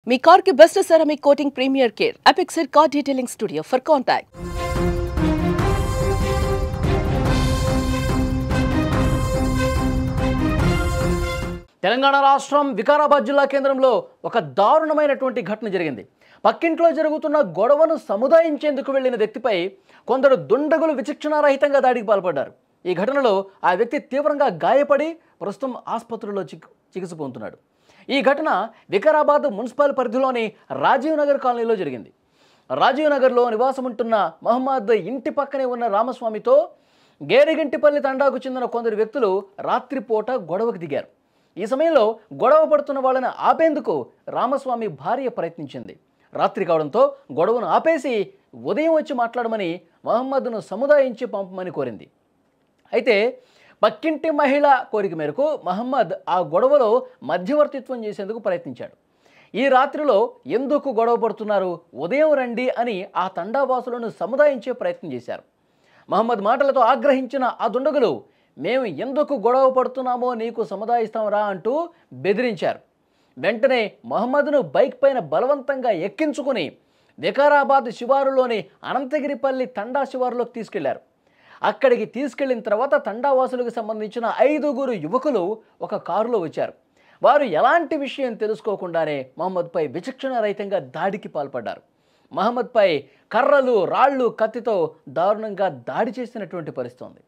మీ car కి best ceramic coating premier care Apexer car detailing studio for contact. Telangana రాష్ట్రం వికారాబాద్ జిల్లా కేంద్రంలో ఒక దారుణమైనటువంటి ఘటన జరిగింది. పక్కింట్లో జరుగుతున్న గొడవను సముదాయించేందుకు వెళ్లిన వ్యక్తిపై కొందరు దుండగులు విచక్షణారహితంగా దాడికి పాల్పడ్డారు. ఈ ఘటనలో ఆ వ్యక్తి తీవ్రంగా గాయపడి ప్రస్తుతం ఆసుపత్రిలో చికిత్స పొందుతున్నాడు. ఈ ఘటన వికారాబాద్ మున్సిపల్ పరిధిలోని రాజీవ్ నగర్ కాలనీలో జరిగింది. రాజీవ్ నగర్లో నివాసం ఉంటున్న మహమ్మద్ ఇంటి పక్కనే ఉన్న రామస్వామితో గేరిగంటిపల్లి తండాకు చెందిన కొందరు వ్యక్తులు రాత్రిపూట గొడవకు దిగారు. ఈ సమయంలో గొడవ పడుతున్న వాళ్ళని ఆపేందుకు రామస్వామి భార్య ప్రయత్నించింది. రాత్రి కావడంతో గొడవను ఆపేసి ఉదయం వచ్చి మాట్లాడమని మహమ్మద్ను సముదాయించి పంపమని కోరింది. అయితే పక్కింటి మహిళ కోరిక మేరకు మహమ్మద్ ఆ గొడవలో మధ్యవర్తిత్వం చేసేందుకు ప్రయత్నించాడు. ఈ రాత్రిలో ఎందుకు గొడవ పడుతున్నారు, ఉదయం రండి అని ఆ తండావాసులను సముదాయించే ప్రయత్నం చేశారు. మహమ్మద్ మాటలతో ఆగ్రహించిన ఆ దుండగులు మేము ఎందుకు గొడవ పడుతున్నామో నీకు సముదాయిస్తాంరా అంటూ బెదిరించారు. వెంటనే మహమ్మద్ను బైక్ పైన బలవంతంగా ఎక్కించుకుని వికారాబాద్ శివారులోని అనంతగిరిపల్లి తండా శివారులోకి తీసుకెళ్లారు. అక్కడికి తీసుకెళ్లిన తర్వాత తండావాసులకు సంబంధించిన 5 యువకులు ఒక కారులో వచ్చారు. వారు ఎలాంటి విషయం తెలుసుకోకుండానే మహమ్మద్పై విచక్షణారహితంగా దాడికి పాల్పడ్డారు. మహమ్మద్పై కర్రలు, రాళ్లు, కత్తితో దారుణంగా దాడి చేసినటువంటి పరిస్థితి ఉంది.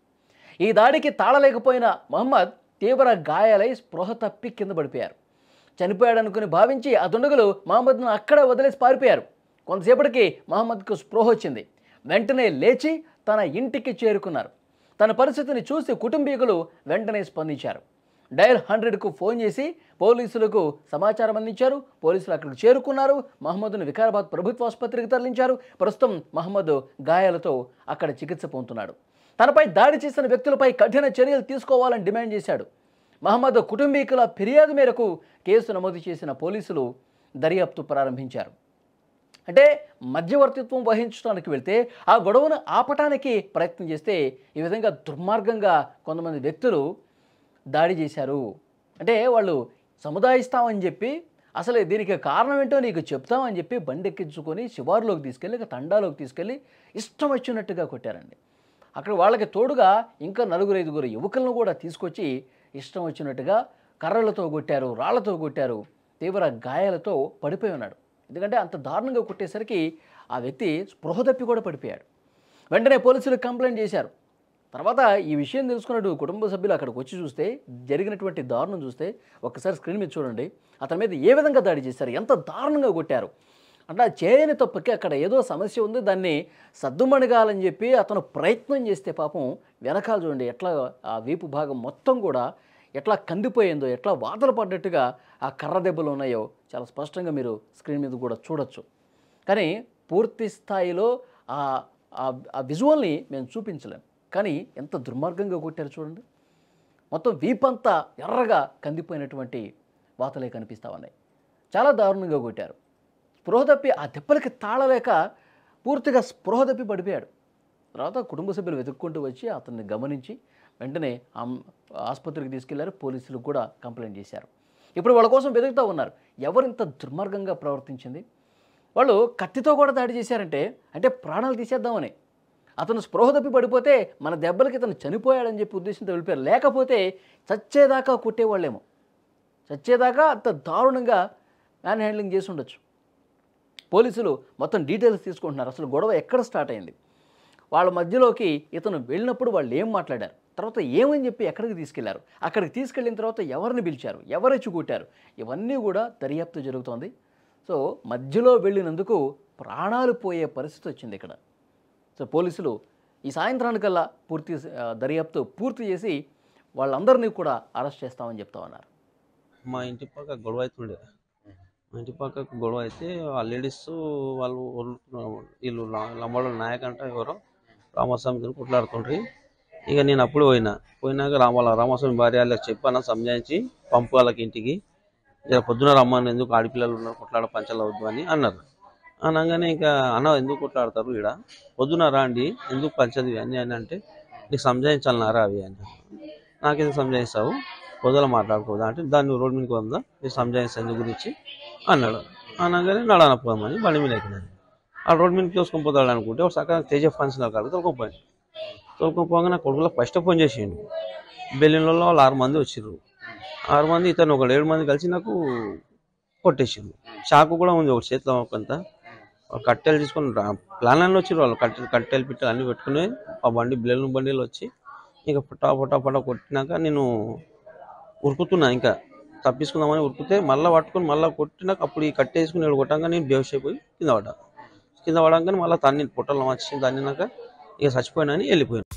ఈ దాడికి తాళలేకపోయిన మహమ్మద్ తీవ్ర గాయాలై స్పృహ తప్పి కింద పడిపోయారు. చనిపోయాడనుకుని భావించి ఆ దుండగులు మహమ్మద్ను అక్కడే వదిలేసి పారిపోయారు. కొంతసేపటికి మహమ్మద్కు స్పృహ వచ్చింది. వెంటనే లేచి తన ఇంటికి చేరుకున్నారు. తన పరిస్థితిని చూసి కుటుంబీకులు వెంటనే స్పందించారు. డయల్ 100కు ఫోన్ చేసి పోలీసులకు సమాచారం అందించారు. పోలీసులు అక్కడికి చేరుకున్నారు. మహమ్మద్ను వికారాబాద్ ప్రభుత్వ ఆసుపత్రికి తరలించారు. ప్రస్తుతం మహమ్మద్ గాయాలతో అక్కడ చికిత్స పొందుతున్నాడు. తనపై దాడి చేసిన వ్యక్తులపై కఠిన చర్యలు తీసుకోవాలని డిమాండ్ చేశాడు. మహమ్మద్ కుటుంబీకుల ఫిర్యాదు మేరకు కేసు నమోదు చేసిన పోలీసులు దర్యాప్తు ప్రారంభించారు. అంటే మధ్యవర్తిత్వం వహించడానికి వెళ్తే ఆ గొడవను ఆపటానికి ప్రయత్నం చేస్తే ఈ విధంగా దుర్మార్గంగా కొంతమంది వ్యక్తులు దాడి చేశారు. అంటే వాళ్ళు సముదాయిస్తామని చెప్పి అసలు దీనికి కారణం ఏంటో నీకు చెప్తామని చెప్పి బండెక్కించుకొని శివారులోకి తీసుకెళ్ళి తండాలోకి తీసుకెళ్ళి ఇష్టం వచ్చినట్టుగా కొట్టారండి. అక్కడ వాళ్ళకి తోడుగా ఇంకా 4-5 యువకులను కూడా తీసుకొచ్చి ఇష్టం వచ్చినట్టుగా కర్రలతో కొట్టారు, రాళ్లతో కొట్టారు. తీవ్ర గాయాలతో పడిపోయి ఉన్నాడు. ఎందుకంటే అంత దారుణంగా కొట్టేసరికి ఆ వ్యక్తి స్పృహ తప్పి కూడా పడిపోయాడు. వెంటనే పోలీసులకు కంప్లైంట్ చేశారు. తర్వాత ఈ విషయం తెలుసుకున్నట్టు కుటుంబ సభ్యులు అక్కడికి వచ్చి చూస్తే జరిగినటువంటి దారుణం చూస్తే ఒక్కసారి స్క్రీన్ మీద చూడండి. అతని మీద ఏ విధంగా దాడి చేశారు, ఎంత దారుణంగా కొట్టారు. అంటే చేయని తప్పకి అక్కడ ఏదో సమస్య ఉంది, దాన్ని సద్దుమణగాలని చెప్పి అతను ప్రయత్నం చేస్తే పాపం వెనకాల చూడండి ఎట్లా ఆ వీపు భాగం మొత్తం కూడా ఎట్లా కందిపోయిందో, ఎట్లా వాతలు పడ్డట్టుగా ఆ కర్ర దెబ్బలు ఉన్నాయో చాలా స్పష్టంగా మీరు స్క్రీన్ మీద కూడా చూడొచ్చు. కానీ పూర్తి స్థాయిలో ఆ విజువల్ని మేము చూపించలేం. కానీ ఎంత దుర్మార్గంగా కొట్టారు చూడండి. మొత్తం వీపంతా ఎర్రగా కందిపోయినటువంటి వాతలే కనిపిస్తూ ఉన్నాయి. చాలా దారుణంగా కొట్టారు. స్పృహ తప్పి ఆ దెబ్బలకి తాళలేక పూర్తిగా స్పృహ తప్పి పడిపోయాడు. తర్వాత కుటుంబ సభ్యులు వెతుక్కుంటూ వచ్చి అతన్ని గమనించి వెంటనే ఆసుపత్రికి తీసుకెళ్లారు. పోలీసులకు కూడా కంప్లైంట్ చేశారు. ఇప్పుడు వాళ్ళ కోసం వెతుకుతూ ఉన్నారు ఎవరింత దుర్మార్గంగా ప్రవర్తించింది. వాళ్ళు కత్తితో కూడా దాడి చేశారంటే అంటే ప్రాణాలు తీసేద్దామని. అతను స్పృహ తప్పి పడిపోతే మన దెబ్బలకి ఇతను చనిపోయాడని చెప్పి ఉద్దేశంతో వెళ్ళిపోయారు. లేకపోతే చచ్చేదాకా కొట్టేవాళ్ళేమో, చచ్చేదాకా అంత దారుణంగా మ్యాన్ హ్యాండ్లింగ్ చేసి ఉండొచ్చు. పోలీసులు మొత్తం డీటెయిల్స్ తీసుకుంటున్నారు. అసలు గొడవ ఎక్కడ స్టార్ట్ అయింది, వాళ్ళ మధ్యలోకి ఇతను వెళ్ళినప్పుడు వాళ్ళు ఏం మాట్లాడారు, తర్వాత ఏమని చెప్పి ఎక్కడికి తీసుకెళ్లారు, అక్కడికి తీసుకెళ్ళిన తర్వాత ఎవరిని పిలిచారు, ఎవరెచ్చి కొట్టారు, ఇవన్నీ కూడా దర్యాప్తు జరుగుతోంది. సో మధ్యలో వెళ్ళినందుకు ప్రాణాలు పోయే పరిస్థితి వచ్చింది ఇక్కడ. సో పోలీసులు ఈ సాయంత్రానికల్లా దర్యాప్తు పూర్తి చేసి వాళ్ళందరినీ కూడా అరెస్ట్ చేస్తామని చెప్తా ఉన్నారు. మా ఇంటి పక్క గొడవ అవుతుండే. మా ఇంటి పక్కకు గొడవ అయితే ఆ లేడీస్ వాళ్ళు వీళ్ళు లంబాడోళ్ళ నాయక్ అంటే ఎవరో రామస్వామి కొట్లాడుతుండ్రి. ఇక నేను అప్పుడు పోయినాక రామస్వామి భార్య వాళ్ళకి చెప్పాను, సంజాయించి పంపు వాళ్ళకి ఇంటికి, ఇక పొద్దున రమ్మని, ఎందుకు ఆడపిల్లలు ఉన్నారు కొట్లాడ పంచాలు వద్దు అని అన్నారు. అనగానే ఇంకా అన్న ఎందుకు కొట్లాడతారు ఇక్కడ, పొద్దున రాండి ఎందుకు పంచది అని అని అంటే నీకు సంజాయించాలన్నారా అవి అని. నాకేదో సంజాయిస్తావు, పొద్దున మాట్లాడుకోదా అంటే దాన్ని రోడ్ మీదకి వద్దా నీకు సంజాయిస్తాను గురించి అన్నాడు. అనగానే నడాన పోదామని బండి మీద ఎక్కినాను. ఆ రోడ్ మీద తోసుకొని పోతాడు అనుకుంటే ఒక సక్కగా తేజ ఫంక్షన్ కాదు తోలుకొని పోగా నా కొడుకులో ఫస్ట్ ఫోన్ చేసిండు. బెల్లిన్లలో వాళ్ళు 6 మంది వచ్చిర్రు. 6 మంది ఇతను ఒక 7 మంది కలిసి నాకు కొట్టేసిండు. చాకు కూడా ఉంది ఒక చేతిలో కొంత. కట్టెలు తీసుకొని ప్లాన్లో వచ్చిర్రు వాళ్ళు. కట్టెలు పిట్టలు అన్నీ పెట్టుకుని ఆ బండిలో వచ్చి ఇక పటా కొట్టినాక నేను ఉరుకుతున్నా. ఇంకా తప్పించుకుందామని ఉరికితే మళ్ళీ పట్టుకొని మళ్ళీ కొట్టినాక అప్పుడు ఈ కట్టేసుకుని కొట్టంగా నేను బేహుష్ అయిపోయి కింద పడ్డాగానే మళ్ళీ తన్ని పొట్టలో వచ్చి తన్నినాక ఇక చచ్చిపోయినా అని వెళ్ళిపోయాను.